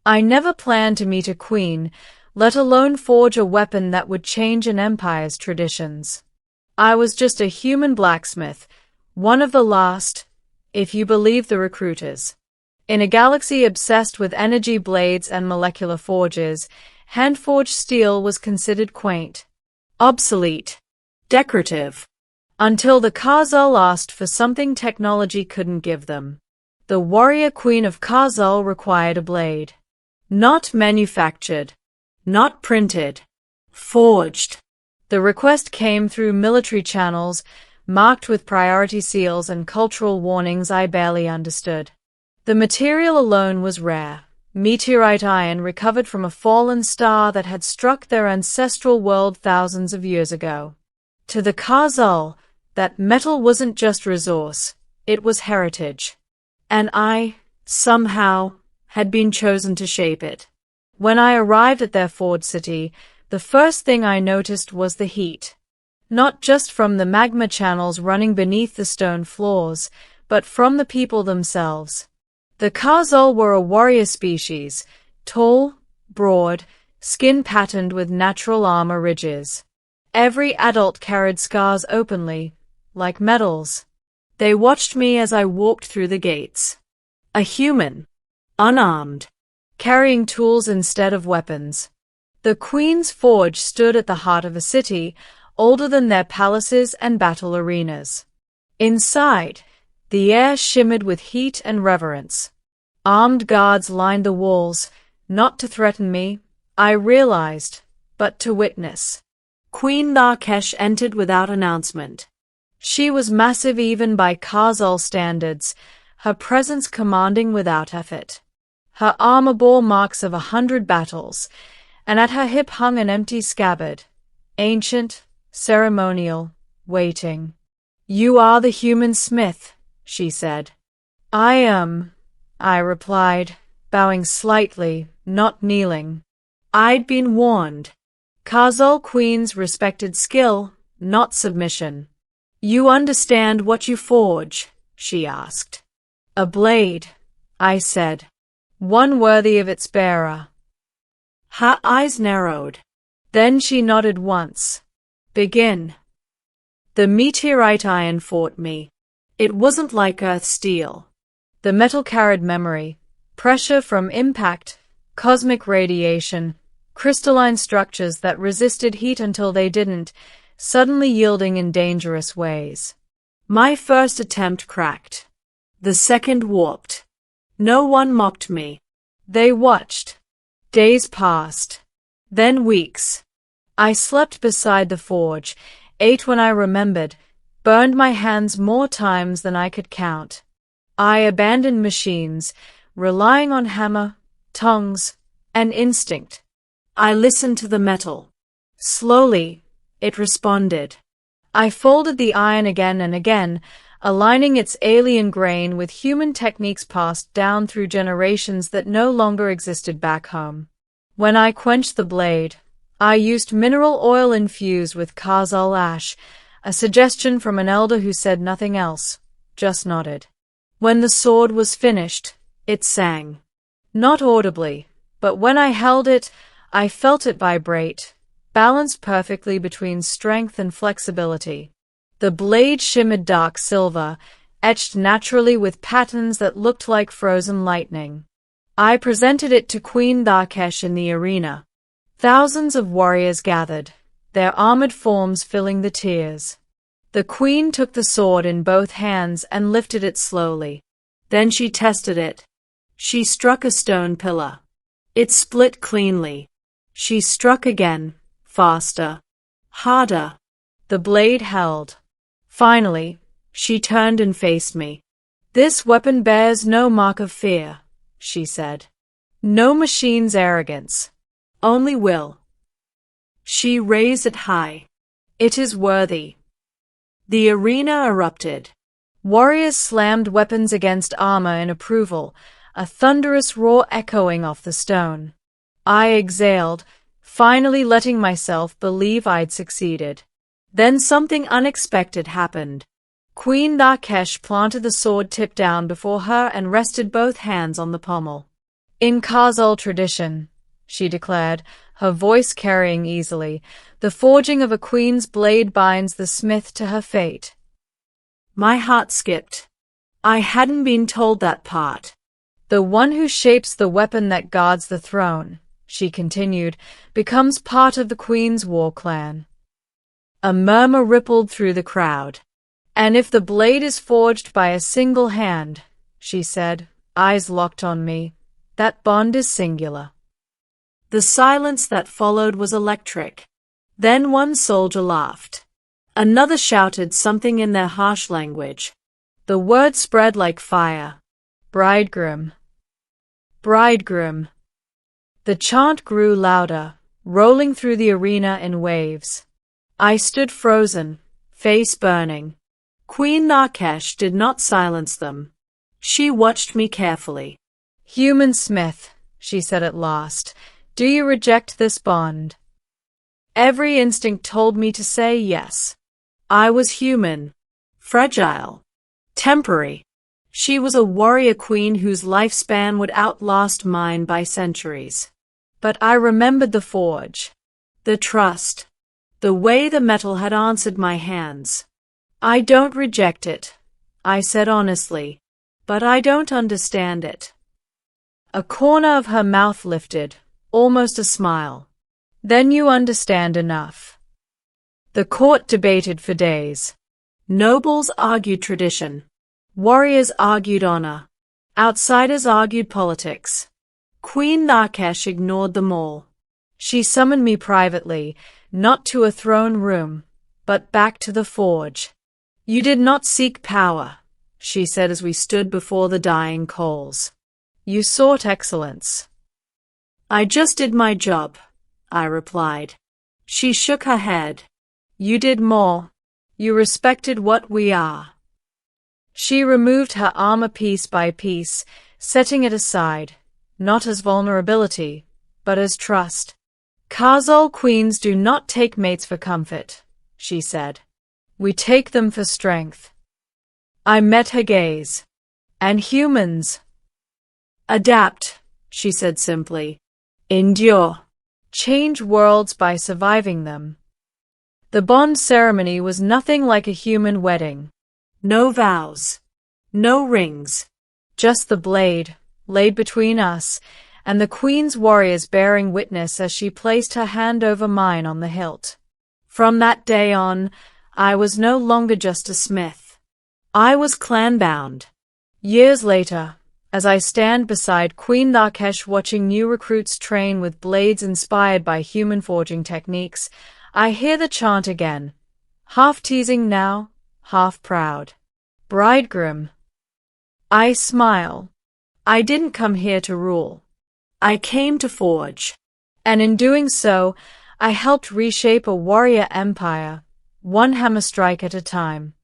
I never planned to meet a queen, let alone forge a weapon that would change an empire's traditions. I was just a human blacksmith, one of the last, if you believe the recruiters. In a galaxy obsessed with energy blades and molecular forges, hand-forged steel was considered quaint, obsolete, decorative, until the Khazal asked for something technology couldn't give them. The warrior queen of Khazal required a blade. Not manufactured. Not printed. Forged. The request came through military channels, marked with priority seals and cultural warnings I barely understood. The material alone was rare. Meteorite-Iron recovered from a fallen star that had struck their ancestral world thousands of years ago. To the Khazal, that metal wasn't just resource, it was heritage. And I, somehow, had been chosen to shape it. When I arrived at their forge city, the first thing I noticed was the heat. Not just from the magma channels running beneath the stone floors, but from the people themselves. The Khazal were a warrior species, tall, broad, skin patterned with natural armor ridges. Every adult carried scars openly, like medals. They watched me as I walked through the gates. A human, unarmed, carrying tools instead of weapons. The Queen's Forge stood at the heart of a city, older than their palaces and battle arenas. Inside, the air shimmered with heat and reverence. Armed guards lined the walls, not to threaten me, I realized, but to witness. Queen Tharkesh entered without announcement. She was massive even by Khazal standards, her presence commanding without effort. Her armor bore marks of 100 battles, and at her hip hung an empty scabbard, ancient, ceremonial, waiting. "You are the human smith," she said. "I am," I replied, bowing slightly, not kneeling. I'd been warned. Khazal queens respected skill, not submission. "You understand what you forge?" she asked. "A blade," I said. "One worthy of its bearer." Her eyes narrowed. Then she nodded once. "Begin." The Meteorite-Iron fought me. It wasn't like earth steel. The metal carried memory, pressure from impact, cosmic radiation, crystalline structures that resisted heat until they didn't, suddenly yielding in dangerous ways. My first attempt cracked. The second warped. No one mocked me. They watched. Days passed. Then weeks. I slept beside the forge, ate when I remembered, burned my hands more times than I could count. I abandoned machines, relying on hammer, tongues, and instinct. I listened to the metal. Slowly, it responded. I folded the iron again and again, aligning its alien grain with human techniques passed down through generations that no longer existed back home. When I quenched the blade, I used mineral oil infused with Khazal ash, a suggestion from an elder who said nothing else, just nodded. When the sword was finished, it sang. Not audibly, but when I held it, I felt it vibrate, balanced perfectly between strength and flexibility. The blade shimmered dark silver, etched naturally with patterns that looked like frozen lightning. I presented it to Queen Tharkesh in the arena. Thousands of warriors gathered, their armored forms filling the tiers. The queen took the sword in both hands and lifted it slowly. Then she tested it. She struck a stone pillar. It split cleanly. She struck again, faster, harder. The blade held. Finally, she turned and faced me. "This weapon bears no mark of fear," she said. "No machine's arrogance. Only will." She raised it high. "It is worthy." The arena erupted. Warriors slammed weapons against armor in approval, a thunderous roar echoing off the stone. I exhaled, finally letting myself believe I'd succeeded. Then something unexpected happened. Queen Tharkesh planted the sword tip down before her and rested both hands on the pommel. In Khazal tradition, she declared, her voice carrying easily, the forging of a queen's blade binds the smith to her fate. My heart skipped. I hadn't been told that part. The one who shapes the weapon that guards the throne, she continued, becomes part of the queen's war clan. A murmur rippled through the crowd. And if the blade is forged by a single hand, she said, eyes locked on me, that bond is singular. The silence that followed was electric. Then one soldier laughed. Another shouted something in their harsh language. The word spread like fire. Bridegroom. Bridegroom. The chant grew louder, rolling through the arena in waves. I stood frozen, face burning. Queen Narkesh did not silence them. She watched me carefully. Human smith, she said at last, do you reject this bond? Every instinct told me to say yes. I was human, fragile, temporary. She was a warrior queen whose lifespan would outlast mine by centuries. But I remembered the forge, the trust, the way the metal had answered my hands. I don't reject it, I said honestly, but I don't understand it. A corner of her mouth lifted, almost a smile. Then you understand enough. The court debated for days. Nobles argued tradition. Warriors argued honor. Outsiders argued politics. Queen Narkesh ignored them all. She summoned me privately, not to a throne room, but back to the forge. You did not seek power, she said as we stood before the dying coals. You sought excellence. I just did my job, I replied. She shook her head. You did more. You respected what we are. She removed her armor piece by piece, setting it aside, not as vulnerability, but as trust. Khazal queens do not take mates for comfort, she said. We take them for strength. I met her gaze. And humans? Adapt, she said simply. Endure. Change worlds by surviving them. The bond ceremony was nothing like a human wedding. No vows. No rings. Just the blade, laid between us, and the Queen's warriors bearing witness as she placed her hand over mine on the hilt. From that day on, I was no longer just a smith. I was clan-bound. Years later, as I stand beside Queen Narkesh watching new recruits train with blades inspired by human forging techniques, I hear the chant again, half teasing now, half proud. Bridegroom. I smile. I didn't come here to rule. I came to forge. And in doing so, I helped reshape a warrior empire, one hammer strike at a time.